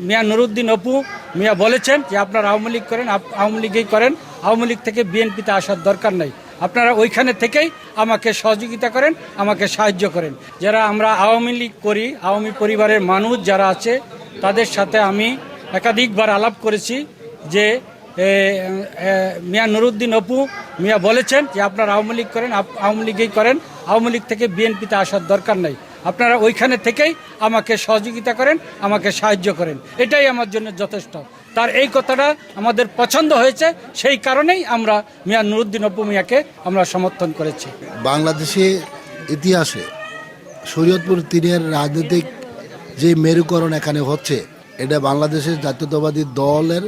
মিয়া নুরুদ্দিন অপু মিয়া বলেছেন যে আপনারা আওয়ামী লীগ করেন, আওয়ামী লীগই করেন, আওয়ামী লীগ থেকে বিএনপিতে আসার দরকার নাই, আপনারা ওইখানে থেকেই আমাকে সহযোগিতা করেন, আমাকে সাহায্য করেন। যারা আমরা আওয়ামী লীগ করি, আওয়ামী পরিবারের মানুষ যারা আছে তাদের সাথে আমি একাধিকবার আলাপ করেছি যে মিয়া নুরুদ্দিন অপু মিয়া বলেছেন যে আপনারা আওয়ামী লীগ করেন, আওয়ামী লীগই করেন, আওয়ামী লীগ থেকে বিএনপিতে আসার দরকার নাই, আপনারা ওইখানে থেকেই আমাকে সহযোগিতা করেন, আমাকে সাহায্য করেন, এটাই আমার জন্য যথেষ্ট। তার এই কথাটা আমাদের পছন্দ হয়েছে, সেই কারণেই আমরা মিয়া নুরুদ্দিন অপু মিয়াকে আমরা সমর্থন করেছি। বাংলাদেশে ইতিহাসে শরীয়তপুর 3-এর রাজনৈতিক যে মেরুকরণ এখানে হচ্ছে, এটা বাংলাদেশের জাতীয়তাবাদী দলের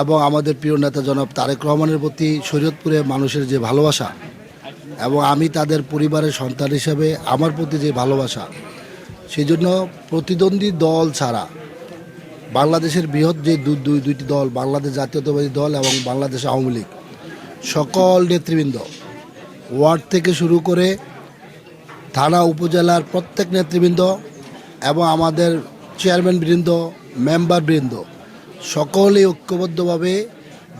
এবং আমাদের প্রিয় নেতা জনাব তারেক রহমানের প্রতি শরীয়তপুরে মানুষের যে ভালোবাসা এবং আমি তাদের পরিবারের সন্তান হিসেবে আমার প্রতি যে ভালোবাসা, সেই জন্য প্রতিদ্বন্দ্বী দল ছাড়া বাংলাদেশের বৃহৎ যে দুইটি দল, বাংলাদেশ জাতীয়তাবাদী দল এবং বাংলাদেশ আওয়ামী লীগ, সকল নেতৃবৃন্দ ওয়ার্ড থেকে শুরু করে থানা উপজেলার প্রত্যেক নেতৃবৃন্দ এবং আমাদের চেয়ারম্যান বৃন্দ, মেম্বার বৃন্দ সকলেই ঐক্যবদ্ধভাবে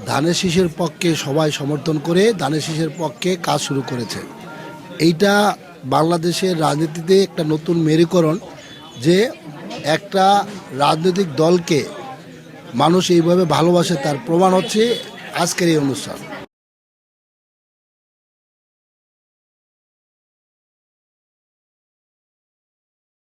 ধানের শীষের পক্ষে সবাই সমর্থন করে ধানের শীষের পক্ষে কাজ শুরু করেছে। এইটা বাংলাদেশের রাজনীতিতে একটা নতুন মেরুকরণ, যে একটা রাজনৈতিক দলকে মানুষ এইভাবে ভালোবাসে, তার প্রমাণ হচ্ছে আজকের এই অনুষ্ঠান।